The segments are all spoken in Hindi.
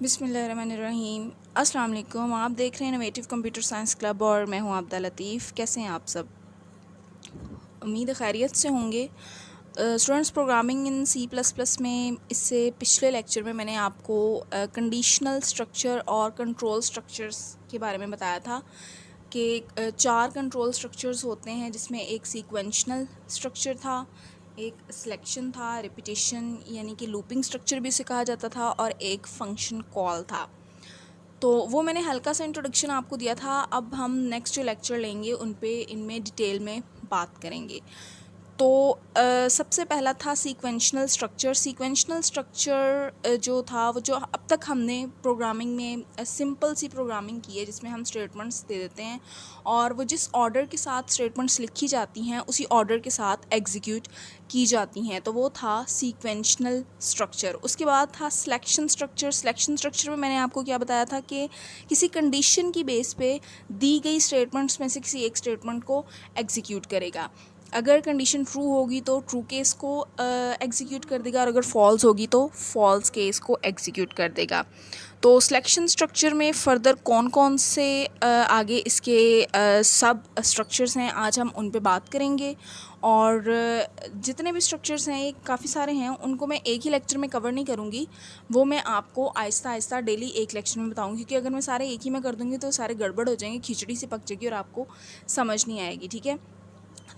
बिस्मिल्लाहिर्रहमानिर्रहीम। अस्सलाम वालेकुम। आप देख रहे हैं इनोवेटिव कंप्यूटर साइंस क्लब और मैं हूं आब्दा लतीफ़। कैसे हैं आप सब? उम्मीद है खैरियत से होंगे। Students, programming in C plus plus में इससे पिछले लेक्चर में मैंने आपको कंडीशनल स्ट्रक्चर और कंट्रोल स्ट्रक्चर्स के बारे में बताया था कि चार कंट्रोल स्ट्रक्चर्स होते हैं, जिसमें एक सीक्वेंशनल स्ट्रक्चर था, एक सिलेक्शन था, रिपीटेशन यानी कि लूपिंग स्ट्रक्चर भी इसे कहा जाता था, और एक फंक्शन कॉल था। तो वो मैंने हल्का सा इंट्रोडक्शन आपको दिया था। अब हम नेक्स्ट जो लेक्चर लेंगे उन पे इनमें डिटेल में बात करेंगे। तो सबसे पहला था सीक्वेंशनल स्ट्रक्चर। सीक्वेंशनल स्ट्रक्चर जो था, वो जो अब तक हमने प्रोग्रामिंग में सिंपल सी प्रोग्रामिंग की है, जिसमें हम स्टेटमेंट्स दे देते हैं और वो जिस ऑर्डर के साथ स्टेटमेंट्स लिखी जाती हैं उसी ऑर्डर के साथ एग्जीक्यूट की जाती हैं, तो वो था सीक्वेंशनल स्ट्रक्चर। उसके बाद था सिलेक्शन स्ट्रक्चर। सिलेक्शन स्ट्रक्चर में मैंने आपको क्या बताया था कि किसी कंडीशन की बेस पे दी गई स्टेटमेंट्स में से किसी एक स्टेटमेंट को एग्जीक्यूट करेगा। अगर कंडीशन ट्रू होगी तो ट्रू केस को एग्जीक्यूट कर देगा, और अगर फॉल्स होगी तो फॉल्स केस को एग्जीक्यूट कर देगा। तो सिलेक्शन स्ट्रक्चर में फ़र्दर कौन कौन से आगे इसके सब स्ट्रक्चर्स हैं, आज हम उन पे बात करेंगे। और जितने भी स्ट्रक्चर्स हैं, ये काफ़ी सारे हैं, उनको मैं एक ही लेक्चर में कवर नहीं करूँगी। वो मैं आपको आहिस्ता आहिस्ता डेली एक लेक्चर में बताऊँगी, क्योंकि अगर मैं सारे एक ही में कर दूँगी तो सारे गड़बड़ हो जाएंगे, खिचड़ी सी पक जाएगी और आपको समझ नहीं आएगी। ठीक है,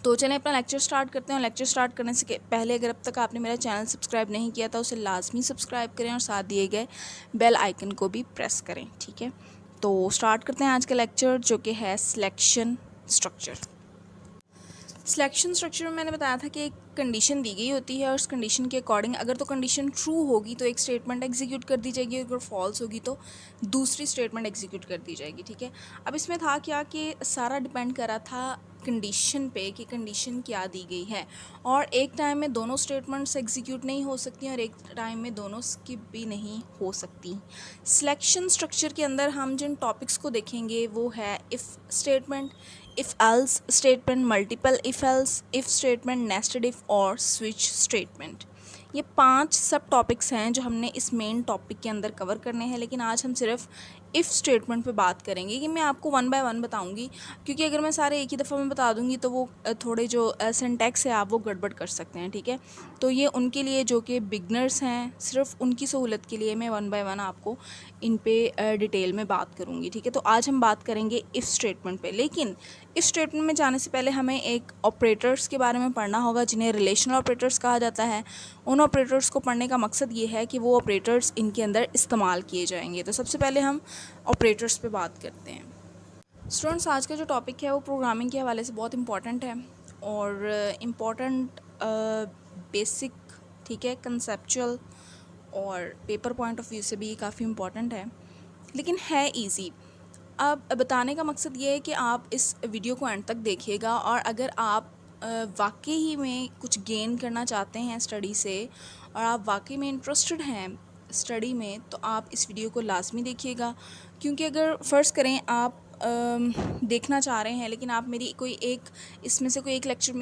तो चलें अपना लेक्चर स्टार्ट करते हैं। लेक्चर स्टार्ट करने से पहले अगर अब तक आपने मेरा चैनल सब्सक्राइब नहीं किया था, उसे लाजमी सब्सक्राइब करें और साथ दिए गए बेल आइकन को भी प्रेस करें। ठीक है, तो स्टार्ट करते हैं आज का लेक्चर, जो कि है सिलेक्शन स्ट्रक्चर। सिलेक्शन स्ट्रक्चर में मैंने बताया था कि एक कंडीशन दी गई होती है और उस कंडीशन के अकॉर्डिंग अगर तो कंडीशन ट्रू होगी तो एक स्टेटमेंट एग्जीक्यूट कर दी जाएगी, अगर फॉल्स होगी तो दूसरी स्टेटमेंट एग्जीक्यूट कर दी जाएगी। ठीक है, अब इसमें था क्या कि सारा डिपेंड कर रहा था कंडीशन पे कि कंडीशन क्या दी गई है, और एक टाइम में दोनों स्टेटमेंट्स एग्जीक्यूट नहीं हो सकती और एक टाइम में दोनों स्किप भी नहीं हो सकती। सिलेक्शन स्ट्रक्चर के अंदर हम जिन टॉपिक्स को देखेंगे वो है if statement, if else statement, multiple if else, if statement, nested if और स्विच स्टेटमेंट। ये 5 सब टॉपिक्स हैं जो हमने इस मेन टॉपिक के अंदर कवर करने हैं, लेकिन आज हम सिर्फ इफ़ स्टेटमेंट पे बात करेंगे। कि मैं आपको वन बाय वन बताऊंगी, क्योंकि अगर मैं सारे एक ही दफ़ा में बता दूंगी तो वो थोड़े जो सिंटैक्स है आप वो गड़बड़ कर सकते हैं। ठीक है, तो ये उनके लिए जो कि बिगनर्स हैं, सिर्फ उनकी सहूलत के लिए मैं वन बाय वन आपको इन पे डिटेल में बात करूँगी। ठीक है, तो आज हम बात करेंगे इफ़ स्टेटमेंट पे, लेकिन इफ़ स्टेटमेंट में जाने से पहले हमें एक ऑपरेटर्स के बारे में पढ़ना होगा, जिन्हें रिलेशनल ऑपरेटर्स कहा जाता है। उन ऑपरेटर्स को पढ़ने का मकसद ये है कि वो ऑपरेटर्स इनके अंदर इस्तेमाल किए जाएंगे। तो सबसे पहले हम ऑपरेटर्स पे बात करते हैं। स्टूडेंट्स, आज का जो टॉपिक है वो प्रोग्रामिंग के हवाले से बहुत इंपॉर्टेंट है और इम्पॉर्टेंट बेसिक, ठीक है, कंसेप्चुअल और पेपर पॉइंट ऑफ व्यू से भी काफ़ी इम्पॉर्टेंट है, लेकिन है इजी। अब बताने का मकसद ये है कि आप इस वीडियो को एंड तक देखिएगा, और अगर आप वाकई ही में कुछ गेन करना चाहते हैं स्टडी से और आप वाकई में इंटरेस्टेड हैं स्टडी में, तो आप इस वीडियो को लाजमी देखिएगा। क्योंकि अगर फ़र्ज़ करें आप देखना चाह रहे हैं लेकिन आप मेरी कोई एक इसमें से कोई एक लेक्चर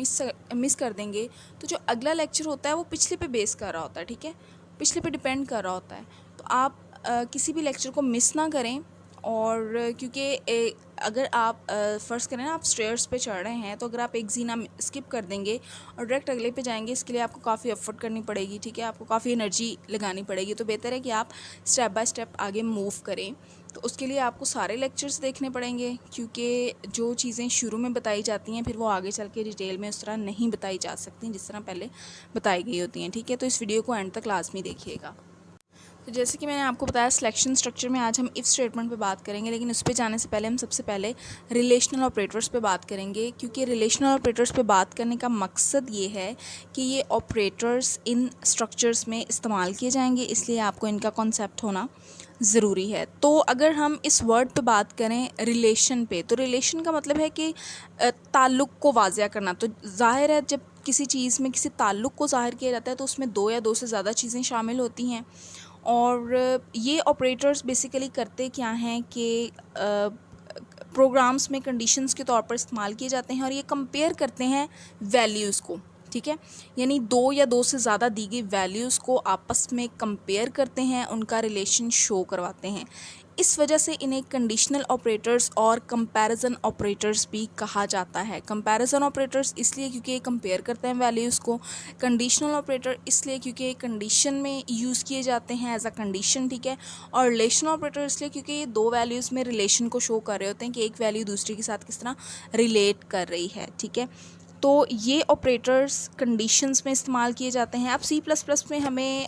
मिस कर देंगे, तो जो अगला लेक्चर होता है वो पिछले पे बेस कर रहा होता है। ठीक है, पिछले पे डिपेंड कर रहा होता है, तो आप किसी भी लेक्चर को मिस ना करें। और क्योंकि अगर आप फ़र्ज़ करें ना, आप स्टेयर्स पे चढ़ रहे हैं, तो अगर आप एक जीना स्किप कर देंगे और डायरेक्ट अगले पे जाएंगे, इसके लिए आपको काफ़ी एफर्ट करनी पड़ेगी। ठीक है, आपको काफ़ी एनर्जी लगानी पड़ेगी, तो बेहतर है कि आप स्टेप बाय स्टेप आगे मूव करें। तो उसके लिए आपको सारे लेक्चर्स देखने पड़ेंगे, क्योंकि जो चीज़ें शुरू में बताई जाती हैं फिर वो आगे चल के डिटेल में उस तरह नहीं बताई जा सकती जिस तरह पहले बताई गई होती हैं। ठीक है, तो इस वीडियो को एंड तक लाजमी देखिएगा। तो जैसे कि मैंने आपको बताया, सिलेक्शन स्ट्रक्चर में आज हम इफ़ स्टेटमेंट पे बात करेंगे, लेकिन उस पे जाने से पहले हम सबसे पहले रिलेशनल ऑपरेटर्स पे बात करेंगे, क्योंकि रिलेशनल ऑपरेटर्स पे बात करने का मकसद ये है कि ये ऑपरेटर्स इन स्ट्रक्चर्स में इस्तेमाल किए जाएंगे, इसलिए आपको इनका कॉन्सेप्ट होना ज़रूरी है। तो अगर हम इस वर्ड पे बात करें रिलेशन पे, तो रिलेशन का मतलब है कि ताल्लुक़ को वाज़िया करना। तो ज़ाहिर है जब किसी चीज़ में किसी ताल्लुक़ को ज़ाहिर किया जाता है तो उसमें दो या दो से ज़्यादा चीज़ें शामिल होती हैं। और ये ऑपरेटर्स बेसिकली करते क्या हैं कि प्रोग्राम्स में कंडीशंस के तौर पर इस्तेमाल किए जाते हैं, और ये कंपेयर करते हैं वैल्यूज़ को। ठीक है, यानी दो या दो से ज़्यादा दी गई वैल्यूज़ को आपस में कंपेयर करते हैं, उनका रिलेशन शो करवाते हैं। इस वजह से इन्हें कंडीशनल ऑपरेटर्स और कंपैरिजन ऑपरेटर्स भी कहा जाता है। कंपैरिजन ऑपरेटर्स इसलिए क्योंकि ये कंपेयर करते हैं वैल्यूज़ को, कंडीशनल ऑपरेटर इसलिए क्योंकि ये कंडीशन में यूज़ किए जाते हैं एज अ कंडीशन, ठीक है, और रिलेशनल ऑपरेटर इसलिए क्योंकि ये दो वैल्यूज़ में रिलेशन को शो कर रहे होते हैं कि एक वैल्यू दूसरी के साथ किस तरह रिलेट कर रही है, ठीक है। तो ये ऑपरेटर्स कंडीशंस में इस्तेमाल किए जाते हैं। अब सी प्लस प्लस में हमें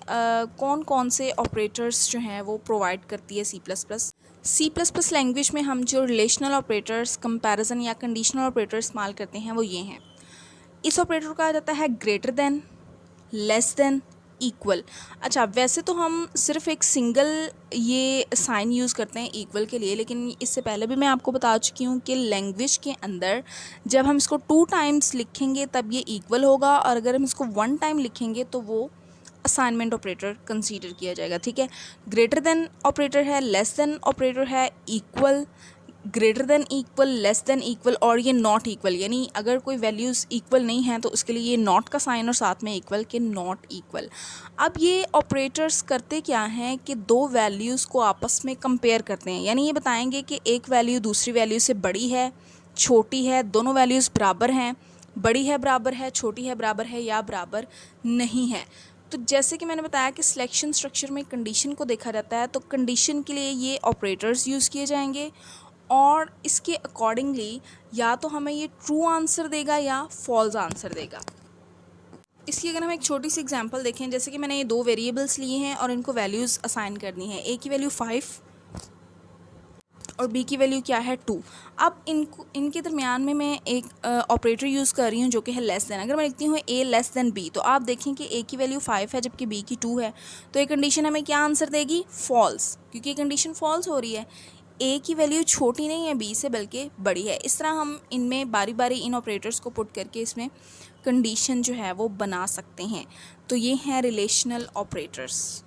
कौन कौन से ऑपरेटर्स जो हैं वो प्रोवाइड करती है C plus plus. C plus plus language में हम जो रिलेशनल ऑपरेटर्स, कंपैरिजन या कंडीशनल ऑपरेटर इस्तेमाल करते हैं वो ये हैं। इस ऑपरेटर को कहा जाता है greater than, less than, equal. अच्छा, वैसे तो हम सिर्फ एक सिंगल ये साइन यूज़ करते हैं इक्वल के लिए, लेकिन इससे पहले भी मैं आपको बता चुकी हूँ कि लैंग्वेज के अंदर जब हम इसको 2 टाइम्स लिखेंगे तब ये इक्वल होगा, और अगर हम इसको 1 टाइम लिखेंगे तो वो असाइनमेंट ऑपरेटर कंसीडर किया जाएगा, ठीक है। ग्रेटर देन ऑपरेटर है, लेस देन ऑपरेटर है, equal, greater than equal, less than equal, और ये नॉट इक्वल, यानी अगर कोई वैल्यूज़ इक्वल नहीं हैं तो उसके लिए ये नॉट का साइन और साथ में इक्वल के नॉट इक्वल। अब ये ऑपरेटर्स करते क्या हैं कि दो वैल्यूज़ को आपस में कंपेयर करते हैं, यानी ये बताएंगे कि एक वैल्यू दूसरी वैल्यू से बड़ी है, छोटी है, दोनों वैल्यूज़ बराबर हैं, बड़ी है बराबर है, छोटी है बराबर है, या बराबर नहीं है। तो जैसे कि मैंने बताया कि सिलेक्शन स्ट्रक्चर में कंडीशन को देखा जाता है, तो कंडीशन के लिए ये ऑपरेटर्स यूज़ किए जाएंगे, और इसके अकॉर्डिंगली या तो हमें ये ट्रू आंसर देगा या फॉल्स आंसर देगा। इसकी अगर हम एक छोटी सी एग्जांपल देखें, जैसे कि मैंने ये दो वेरिएबल्स लिए हैं और इनको वैल्यूज़ असाइन करनी है। ए की वैल्यू 5 और बी की वैल्यू क्या है 2। अब इनके दरमियान में मैं एक ऑपरेटर यूज़ कर रही हूँ जो कि है लेस देन। अगर मैं लिखती हूँ ए लेस देन बी, तो आप देखें कि ए की वैल्यू 5 है जबकि बी की 2 है, तो ये कंडीशन हमें क्या आंसर देगी? फॉल्स, क्योंकि ये कंडीशन फॉल्स हो रही है। ए की वैल्यू छोटी नहीं है बी से बल्कि बड़ी है। इस तरह हम इनमें बारी बारी इन ऑपरेटर्स को पुट करके इसमें कंडीशन जो है वो बना सकते हैं। तो ये हैं रिलेशनल ऑपरेटर्स।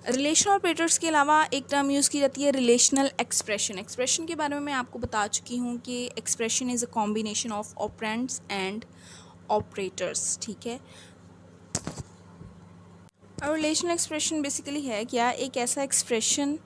रिलेशनल ऑपरेटर्स के अलावा एक टर्म यूज़ की जाती है रिलेशनल एक्सप्रेशन। एक्सप्रेशन के बारे में मैं आपको बता चुकी हूँ कि expression is a combination of operands and operators, ठीक है। और रिलेशनल एक्सप्रेशन बेसिकली है क्या? एक ऐसा एक्सप्रेशन,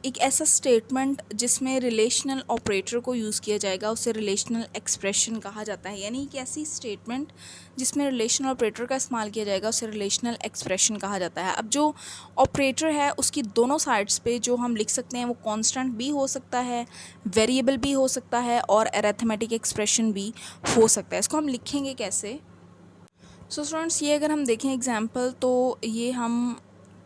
एक ऐसा स्टेटमेंट जिसमें रिलेशनल ऑपरेटर को यूज़ किया जाएगा, उसे रिलेशनल एक्सप्रेशन कहा जाता है। यानी कि ऐसी स्टेटमेंट जिसमें रिलेशनल ऑपरेटर का इस्तेमाल किया जाएगा उसे रिलेशनल एक्सप्रेशन कहा जाता है। अब जो ऑपरेटर है उसकी दोनों साइड्स पे जो हम लिख सकते हैं वो कांस्टेंट भी हो सकता है, वेरिएबल भी हो सकता है, और अरिथमेटिक एक्सप्रेशन भी हो सकता है। इसको हम लिखेंगे कैसे? सो स्टूडेंट्स, ये अगर हम देखें एग्जाम्पल, तो ये हम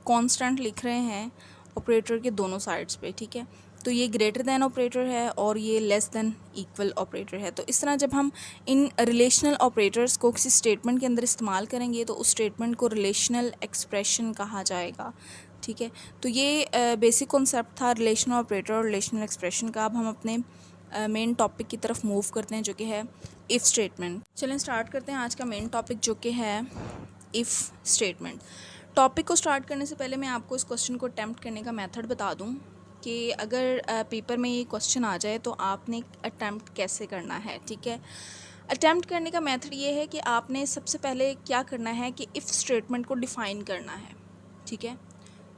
कांस्टेंट लिख रहे हैं ऑपरेटर के दोनों साइड्स पे, ठीक है। तो ये ग्रेटर दैन ऑपरेटर है और ये लेस दैन इक्वल ऑपरेटर है। तो इस तरह जब हम इन रिलेशनल ऑपरेटर्स को किसी स्टेटमेंट के अंदर इस्तेमाल करेंगे तो उस स्टेटमेंट को रिलेशनल एक्सप्रेशन कहा जाएगा, ठीक है। तो ये बेसिक कॉन्सेप्ट था रिलेशनल ऑपरेटर और रिलेशनल एक्सप्रेशन का। अब हम अपने मेन टॉपिक की तरफ मूव करते हैं जो कि है इफ़ स्टेटमेंट। चलें स्टार्ट करते हैं आज का मेन टॉपिक जो कि है इफ़ स्टेटमेंट। टॉपिक को स्टार्ट करने से पहले मैं आपको इस क्वेश्चन को अटैम्प्ट करने का मेथड बता दूं कि अगर पेपर में ये क्वेश्चन आ जाए तो आपने अटैम्प्ट कैसे करना है, ठीक है। अटैम्प्ट करने का मेथड ये है कि आपने सबसे पहले क्या करना है कि इफ़ स्टेटमेंट को डिफ़ाइन करना है, ठीक है।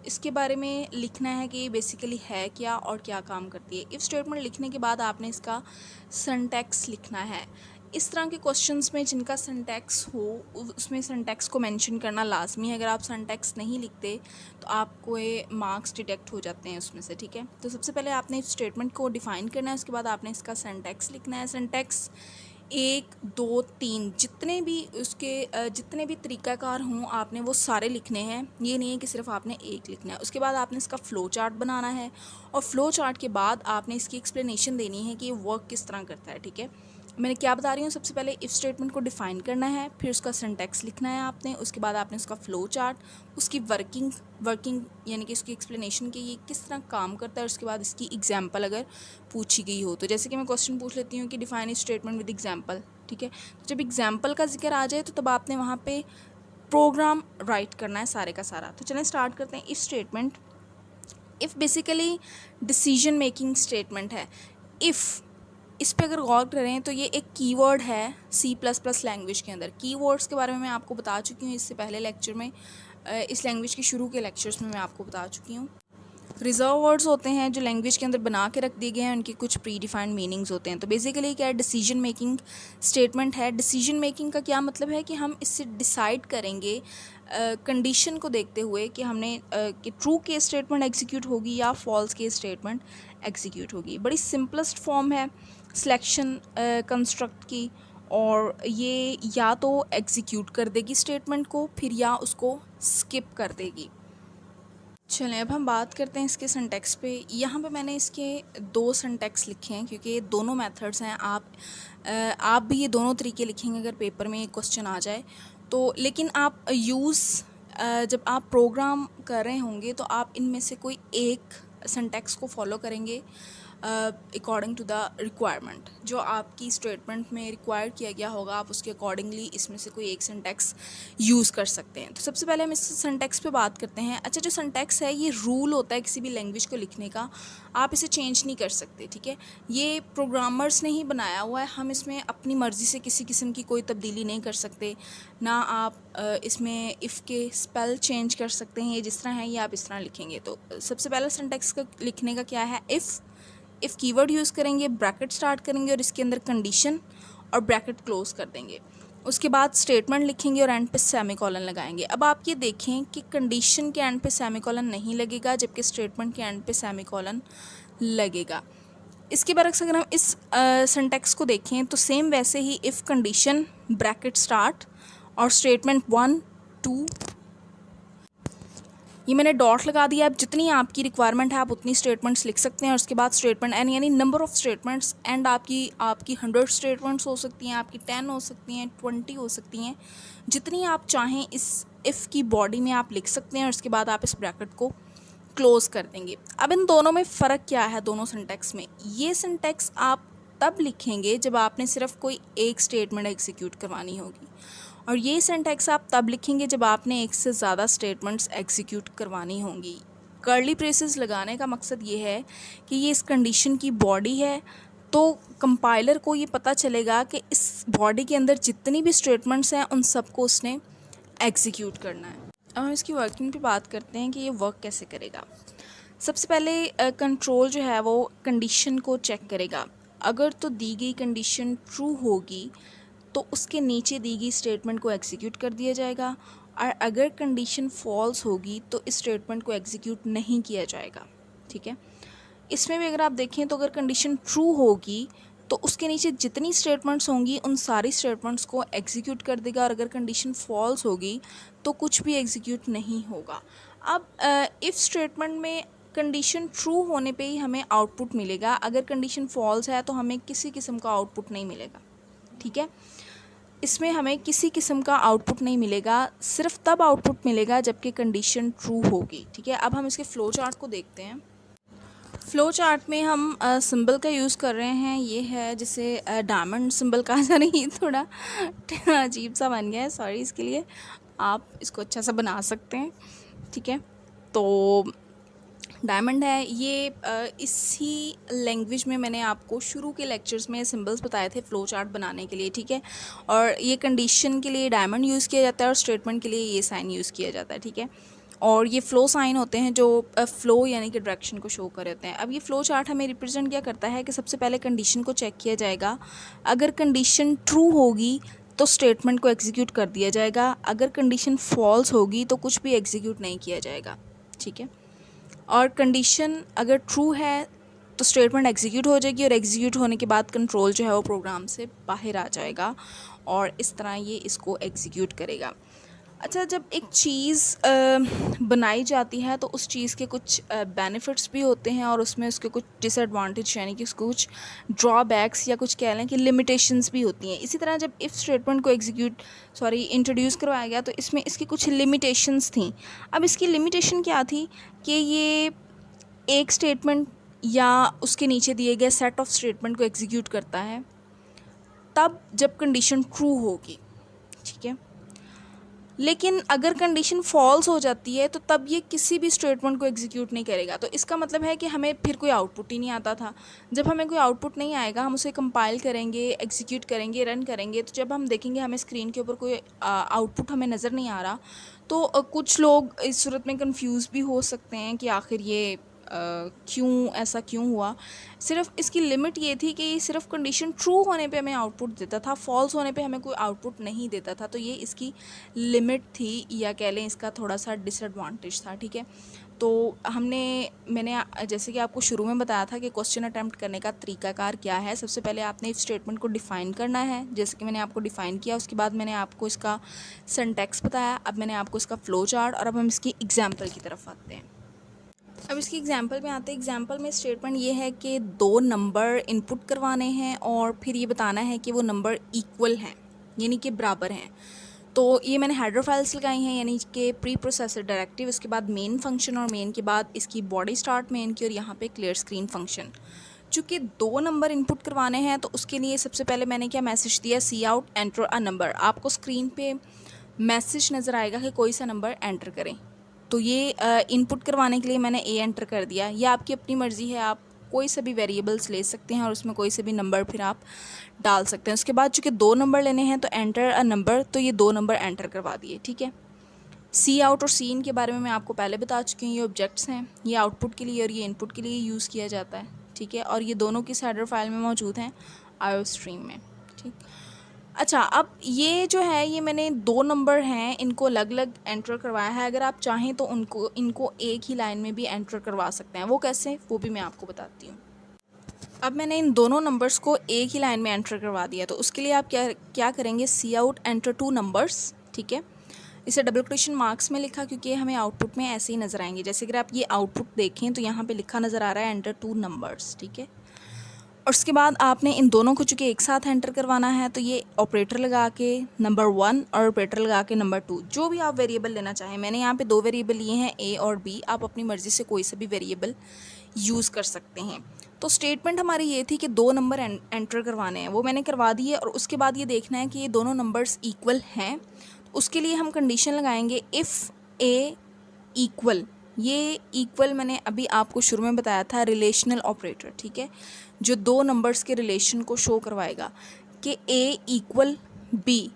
इसके बारे में लिखना है कि ये बेसिकली है क्या और क्या काम करती है। इफ़ स्टेटमेंट लिखने के बाद आपने इसका सिंटैक्स लिखना है। इस तरह के क्वेश्चंस में जिनका सिंटैक्स हो उसमें सिंटैक्स को मेंशन करना लाजमी है। अगर आप सिंटैक्स नहीं लिखते तो आपको ये मार्क्स डिडक्ट हो जाते हैं उसमें से, ठीक है। तो सबसे पहले आपने इफ स्टेटमेंट को डिफ़ाइन करना है, उसके बाद आपने इसका सिंटैक्स लिखना है। सिंटैक्स 1 2 3 जितने भी तरीक़ाकार हों आपने वो सारे लिखने हैं। ये नहीं है कि सिर्फ आपने एक लिखना है। उसके बाद आपने इसका फ़्लो चार्ट बनाना है और फ़्लो चार्ट के बाद आपने इसकी एक्सप्लेनेशन देनी है कि ये वर्क किस तरह करता है, ठीक है। मैंने क्या बता रही हूँ, सबसे पहले इफ़ स्टेटमेंट को डिफ़ाइन करना है, फिर उसका सिंटैक्स लिखना है आपने, उसके बाद आपने उसका फ़्लो चार्ट, उसकी वर्किंग यानी कि उसकी एक्सप्लेनेशन कि ये किस तरह काम करता है, और उसके बाद इसकी एग्जांपल अगर पूछी गई हो तो जैसे कि मैं क्वेश्चन पूछ लेती हूँ कि define if statement with example, ठीक है। तो जब एग्जांपल का जिक्र आ जाए तो तब आपने वहाँ पे प्रोग्राम राइट करना है सारे का सारा। तो चलें स्टार्ट करते हैं। If statement, if basically decision making statement है। इफ़ इस पे अगर गौर करें तो ये एक कीवर्ड है C++ लैंग्वेज के अंदर। कीवर्ड्स के बारे में मैं आपको बता चुकी हूँ इससे पहले लेक्चर में, इस लैंग्वेज के शुरू के लेक्चर्स में मैं आपको बता चुकी हूँ। रिजर्व वर्ड्स होते हैं जो लैंग्वेज के अंदर बना के रख दिए गए हैं, उनके कुछ प्री डिफाइंड मीनिंग्स होते हैं। तो बेसिकली क्या है, डिसीजन मेकिंग स्टेटमेंट है। डिसीजन मेकिंग का क्या मतलब है कि हम इससे डिसाइड करेंगे कंडीशन को देखते हुए कि हमने कि ट्रू केस स्टेटमेंट एग्जीक्यूट होगी या फॉल्स केस स्टेटमेंट एग्जीक्यूट होगी। बड़ी सिंपलेस्ट फॉर्म है सिलेक्शन कंस्ट्रक्ट की, और ये या तो एग्जीक्यूट कर देगी स्टेटमेंट को फिर या उसको स्किप कर देगी। चलें अब हम बात करते हैं इसके सिंटैक्स पे। यहाँ पे मैंने इसके 2 सिंटैक्स लिखे हैं क्योंकि ये दोनों मेथड्स हैं। आप भी ये दोनों तरीके लिखेंगे अगर पेपर में क्वेश्चन आ जाए तो। लेकिन आप जब आप प्रोग्राम कर रहे होंगे तो आप इनमें से कोई एक सिंटैक्स को फॉलो करेंगे अकॉर्डिंग टू द रिक्वायरमेंट। जो आपकी स्टेटमेंट में रिक्वायर किया गया होगा आप उसके अकॉर्डिंगली इसमें से कोई एक सिंटैक्स यूज़ कर सकते हैं। तो सबसे पहले हम इस सिंटैक्स पे बात करते हैं। अच्छा, जो सिंटैक्स है ये रूल होता है किसी भी लैंग्वेज को लिखने का, आप इसे चेंज नहीं कर सकते, ठीक है। ये प्रोग्रामर्स ने ही बनाया हुआ है, हम इसमें अपनी मर्ज़ी से किसी किस्म की कोई तब्दीली नहीं कर सकते। ना आप इसमें इफ़ के स्पेल चेंज कर सकते हैं, ये जिस तरह है ये आप इस तरह लिखेंगे। तो सबसे पहला सिंटैक्स का लिखने का क्या है, इफ़ कीवर्ड यूज़ करेंगे, ब्रैकेट स्टार्ट करेंगे और इसके अंदर कंडीशन और ब्रैकेट क्लोज कर देंगे। उसके बाद स्टेटमेंट लिखेंगे और एंड पे सेमीकोलन लगाएंगे। अब आप ये देखें कि कंडीशन के एंड पे सेमीकोलन नहीं लगेगा जबकि स्टेटमेंट के एंड पे सेमीकोलन लगेगा। इसके बरक्स अगर हम इस सिंटैक्स को देखें तो सेम वैसे ही इफ़ कंडीशन ब्रैकेट स्टार्ट और स्टेटमेंट 1 2 ये मैंने डॉट लगा दिया। अब जितनी आपकी रिक्वायरमेंट है आप उतनी स्टेटमेंट्स लिख सकते हैं और उसके बाद स्टेटमेंट एंड यानी नंबर ऑफ़ स्टेटमेंट्स एंड आपकी 100 स्टेटमेंट्स हो सकती हैं, आपकी 10 हो सकती हैं, 20 हो सकती हैं, जितनी आप चाहें इस इफ़ की बॉडी में आप लिख सकते हैं और उसके बाद आप इस ब्रैकेट को क्लोज़ कर देंगे। अब इन दोनों में फ़र्क क्या है दोनों सिंटैक्स में, ये सिंटैक्स आप तब लिखेंगे जब आपने सिर्फ कोई एक स्टेटमेंट एग्जीक्यूट करवानी होगी, और ये सिंटैक्स आप तब लिखेंगे जब आपने एक से ज़्यादा स्टेटमेंट्स एग्जीक्यूट करवानी होंगी। कर्ली ब्रेसेस लगाने का मकसद ये है कि ये इस कंडीशन की बॉडी है, तो कंपाइलर को ये पता चलेगा कि इस बॉडी के अंदर जितनी भी स्टेटमेंट्स हैं उन सबको उसने एग्जीक्यूट करना है। अब हम इसकी वर्किंग पे बात करते हैं कि ये वर्क कैसे करेगा। सबसे पहले कंट्रोल जो है वो कंडीशन को चेक करेगा। अगर तो दी गई कंडीशन ट्रू होगी तो उसके नीचे दी गई स्टेटमेंट को एग्जीक्यूट कर दिया जाएगा, और अगर कंडीशन फॉल्स होगी तो इस स्टेटमेंट को एग्जीक्यूट नहीं किया जाएगा, ठीक है। इसमें भी अगर आप देखें तो अगर कंडीशन ट्रू होगी तो उसके नीचे जितनी स्टेटमेंट्स होंगी उन सारी स्टेटमेंट्स को एग्जीक्यूट कर देगा, और अगर कंडीशन फॉल्स होगी तो कुछ भी एग्जीक्यूट नहीं होगा। अब इफ़ स्टेटमेंट में कंडीशन ट्रू होने पे ही हमें आउटपुट मिलेगा, अगर कंडीशन फॉल्स है तो हमें किसी किस्म का आउटपुट नहीं मिलेगा, ठीक है। इसमें हमें किसी किस्म का आउटपुट नहीं मिलेगा, सिर्फ तब आउटपुट मिलेगा जबकि कंडीशन ट्रू होगी, ठीक है। अब हम इसके फ़्लो चार्ट को देखते हैं। फ़्लो चार्ट में हम सिंबल का यूज़ कर रहे हैं, ये है जिसे डायमंड सिंबल कहा जा रही है, थोड़ा अजीब सा बन गया है, सॉरी इसके लिए। आप इसको अच्छा सा बना सकते हैं, ठीक है। तो डायमंड है ये, इसी लैंग्वेज में मैंने आपको शुरू के लेक्चर्स में सिंबल्स बताए थे फ़्लो चार्ट बनाने के लिए, ठीक है। और ये कंडीशन के लिए डायमंड यूज़ किया जाता है और स्टेटमेंट के लिए ये साइन यूज़ किया जाता है, ठीक है। और ये फ़्लो साइन होते हैं जो फ़्लो यानी कि डायरेक्शन को शो कर देते हैं। अब ये फ़्लो चार्ट हमें रिप्रेजेंट क्या करता है कि सबसे पहले कंडीशन को चेक किया जाएगा, अगर कंडीशन ट्रू होगी तो स्टेटमेंट को एग्जीक्यूट कर दिया जाएगा, अगर कंडीशन फॉल्स होगी तो कुछ भी एग्जीक्यूट नहीं किया जाएगा, ठीक है। और कंडीशन अगर ट्रू है तो स्टेटमेंट एग्जीक्यूट हो जाएगी, और एग्जीक्यूट होने के बाद कंट्रोल जो है वो प्रोग्राम से बाहर आ जाएगा और इस तरह ये इसको एग्जीक्यूट करेगा। अच्छा, जब एक चीज़ बनाई जाती है तो उस चीज़ के कुछ बेनिफिट्स भी होते हैं और उसमें उसके कुछ डिसएडवांटेज यानी कि उसको कुछ ड्रॉबैक्स या कुछ कह लें कि लिमिटेशंस भी होती हैं। इसी तरह जब इफ़ स्टेटमेंट को इंट्रोड्यूस करवाया गया तो इसमें इसकी कुछ लिमिटेशंस थी। अब इसकी लिमिटेशन क्या थी कि ये एक स्टेटमेंट या उसके नीचे दिए गए सेट ऑफ स्टेटमेंट को एग्जीक्यूट करता है तब जब कंडीशन ट्रू होगी, ठीक है। लेकिन अगर कंडीशन फॉल्स हो जाती है तो तब ये किसी भी स्टेटमेंट को एग्जीक्यूट नहीं करेगा। तो इसका मतलब है कि हमें फिर कोई आउटपुट ही नहीं आता था। जब हमें कोई आउटपुट नहीं आएगा, हम उसे कंपाइल करेंगे, एग्जीक्यूट करेंगे, रन करेंगे, तो जब हम देखेंगे हमें स्क्रीन के ऊपर कोई आउटपुट हमें नज़र नहीं आ रहा, तो कुछ लोग इस सूरत में कंफ्यूज भी हो सकते हैं कि आखिर ये क्यों ऐसा क्यों हुआ। सिर्फ इसकी लिमिट ये थी कि सिर्फ कंडीशन ट्रू होने पे हमें आउटपुट देता था, फॉल्स होने पे हमें कोई आउटपुट नहीं देता था। तो ये इसकी लिमिट थी, या कह लें इसका थोड़ा सा डिसएडवांटेज था। ठीक है, तो मैंने जैसे कि आपको शुरू में बताया था कि क्वेश्चन अटैम्प्ट करने का तरीकाकार क्या है। सबसे पहले आपने इफ स्टेटमेंट को डिफ़ाइन करना है, जैसे कि मैंने आपको डिफ़ाइन किया। उसके बाद मैंने आपको इसका सिंटैक्स बताया, अब मैंने आपको इसका फ्लो चार्ट, और अब हम इसकी एग्जाम्पल की तरफ आते हैं। अब इसकी एग्जांपल में आते हैं। एग्जांपल में स्टेटमेंट ये है कि 2 नंबर इनपुट करवाने हैं और फिर ये बताना है कि वो नंबर इक्वल हैं, यानी कि बराबर हैं। तो ये मैंने हेडर फाइल्स लगाई हैं, यानी कि प्री प्रोसेसर डायरेक्टिव, उसके बाद मेन फंक्शन, और मेन के बाद इसकी बॉडी स्टार्ट मेन की, और यहाँ पे क्लियर स्क्रीन फंक्शन। चूँकि 2 नंबर इनपुट करवाने हैं तो उसके लिए सबसे पहले मैंने क्या मैसेज दिया, सी आउट एंटर अ नंबर। आपको स्क्रीन पे मैसेज नज़र आएगा कि कोई सा नंबर एंटर करें। तो ये इनपुट करवाने के लिए मैंने ए एंटर कर दिया। ये आपकी अपनी मर्ज़ी है, आप कोई से भी वेरिएबल्स ले सकते हैं और उसमें कोई से भी नंबर फिर आप डाल सकते हैं। उसके बाद चूँकि 2 नंबर लेने हैं तो एंटर अ नंबर, तो ये 2 नंबर एंटर करवा दिए। ठीक है, सी आउट और सी इन के बारे में मैं आपको पहले बता चुकी हूँ। ये ऑब्जेक्ट्स हैं, ये आउटपुट के लिए और ये इनपुट के लिए यूज़ किया जाता है। ठीक है, और ये दोनों किस हेडर फाइल में मौजूद हैं, आईओ स्ट्रीम में। ठीक, अच्छा, अब ये जो है, ये मैंने 2 नंबर हैं, इनको अलग अलग एंटर करवाया है। अगर आप चाहें तो इनको एक ही लाइन में भी एंटर करवा सकते हैं। वो कैसे, वो भी मैं आपको बताती हूँ। अब मैंने इन दोनों नंबर्स को एक ही लाइन में एंटर करवा दिया, तो उसके लिए आप क्या क्या करेंगे, सी आउट एंटर 2 नंबर्स। ठीक है, इसे डबल क्वेश्चन मार्क्स में लिखा क्योंकि हमें आउटपुट में ऐसे ही नज़र आएंगे। जैसे अगर आप ये आउटपुट देखें तो यहाँ पे लिखा नज़र आ रहा है एंटर 2 नंबर्स। ठीक है, और उसके बाद आपने इन दोनों को चूँकि एक साथ एंटर करवाना है, तो ये ऑपरेटर लगा के नंबर 1 और ऑपरेटर लगा के नंबर 2, जो भी आप वेरिएबल लेना चाहें। मैंने यहाँ पे 2 वेरिएबल लिए हैं, ए और बी। आप अपनी मर्ज़ी से कोई सा भी वेरिएबल यूज़ कर सकते हैं। तो स्टेटमेंट हमारी ये थी कि 2 नंबर एंटर करवाने हैं, वो मैंने करवा दिए। और उसके बाद ये देखना है कि ये दोनों नंबर्स इक्वल हैं। उसके लिए हम कंडीशन लगाएंगे इफ़ ए इक्वल। ये इक्वल मैंने अभी आपको शुरू में बताया था, रिलेशनल ऑपरेटर। ठीक है, जो 2 नंबर्स के रिलेशन को शो करवाएगा कि ए इक्वल बी।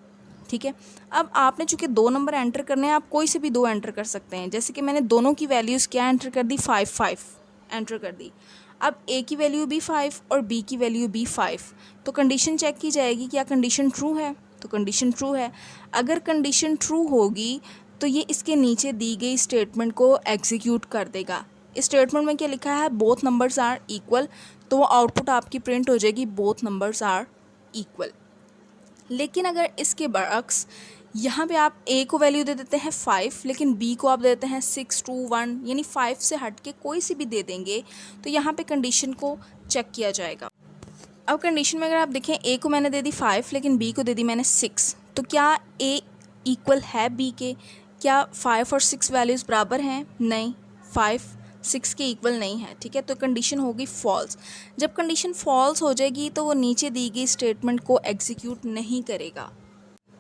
ठीक है, अब आपने चूँकि 2 नंबर एंटर करने हैं, आप कोई से भी 2 एंटर कर सकते हैं। जैसे कि मैंने दोनों की वैल्यूज़ क्या एंटर कर दी, 5 5 एंटर कर दी। अब ए की वैल्यू भी 5 और बी की वैल्यू भी 5, तो कंडीशन चेक की जाएगी, क्या कंडीशन ट्रू है। तो कंडीशन ट्रू है। अगर कंडीशन ट्रू होगी तो ये इसके नीचे दी गई स्टेटमेंट को एग्जीक्यूट कर देगा। इस स्टेटमेंट में क्या लिखा है, बोथ नंबर्स आर इक्वल, तो वो आउटपुट आपकी प्रिंट हो जाएगी, बोथ नंबर्स आर इक्वल। लेकिन अगर इसके बरअक्स यहाँ पे आप ए को वैल्यू दे देते हैं 5, लेकिन बी को आप देते हैं 6 2 1, यानी 5 से हट के कोई सी भी दे देंगे, तो यहाँ पे कंडीशन को चेक किया जाएगा। अब कंडीशन में अगर आप देखें, ए को मैंने दे दी 5 लेकिन बी को दे दी मैंने 6, तो क्या ए इक्वल है बी के? क्या 5 और 6 वैल्यूज़ बराबर हैं? नहीं, 5 6 के इक्वल नहीं है। ठीक है, तो कंडीशन होगी फॉल्स। जब कंडीशन फॉल्स हो जाएगी तो वो नीचे दी गई स्टेटमेंट को एग्जीक्यूट नहीं करेगा।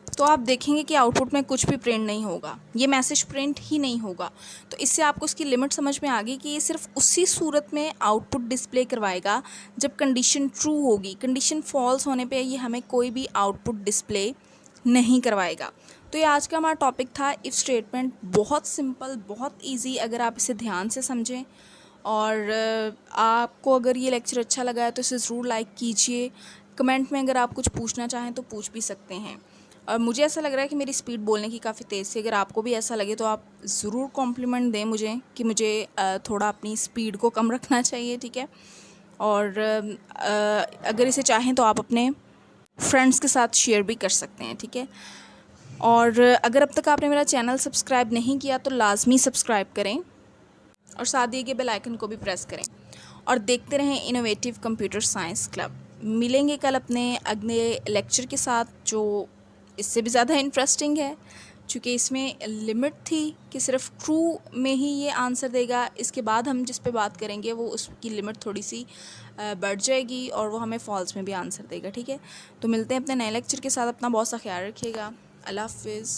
तो आप देखेंगे कि आउटपुट में कुछ भी प्रिंट नहीं होगा, ये मैसेज प्रिंट ही नहीं होगा। तो इससे आपको इसकी लिमिट समझ में आ गई कि ये सिर्फ उसी सूरत में आउटपुट डिस्प्ले करवाएगा जब कंडीशन ट्रू होगी। कंडीशन फॉल्स होने पे ये हमें कोई भी आउटपुट डिस्प्ले नहीं करवाएगा। तो ये आज का हमारा टॉपिक था, इफ़ स्टेटमेंट। बहुत सिंपल, बहुत ईजी, अगर आप इसे ध्यान से समझें। और आपको अगर ये लेक्चर अच्छा लगा है तो इसे ज़रूर लाइक कीजिए। कमेंट में अगर आप कुछ पूछना चाहें तो पूछ भी सकते हैं। और मुझे ऐसा लग रहा है कि मेरी स्पीड बोलने की काफ़ी तेज़ थी। अगर आपको भी ऐसा लगे तो आप ज़रूर कॉम्प्लीमेंट दें मुझे कि मुझे थोड़ा अपनी स्पीड को कम रखना चाहिए। ठीक है, और अगर इसे चाहें तो आप अपने फ्रेंड्स के साथ शेयर भी कर सकते हैं। ठीक है, और अगर अब तक आपने मेरा चैनल सब्सक्राइब नहीं किया तो लाजमी सब्सक्राइब करें और साथ दिए गए बेल आइकन को भी प्रेस करें, और देखते रहें इनोवेटिव कंप्यूटर साइंस क्लब। मिलेंगे कल अपने अगले लेक्चर के साथ, जो इससे भी ज़्यादा इंटरेस्टिंग है, चूँकि इसमें लिमिट थी कि सिर्फ ट्रू में ही ये आंसर देगा। इसके बाद हम जिस पे बात करेंगे वो उसकी लिमिट थोड़ी सी बढ़ जाएगी और वो हमें फॉल्स में भी आंसर देगा। ठीक है, तो मिलते हैं अपने नए लेक्चर के साथ। अपना बहुत सा ख्याल रखिएगा। अल्लाह हाफिज़।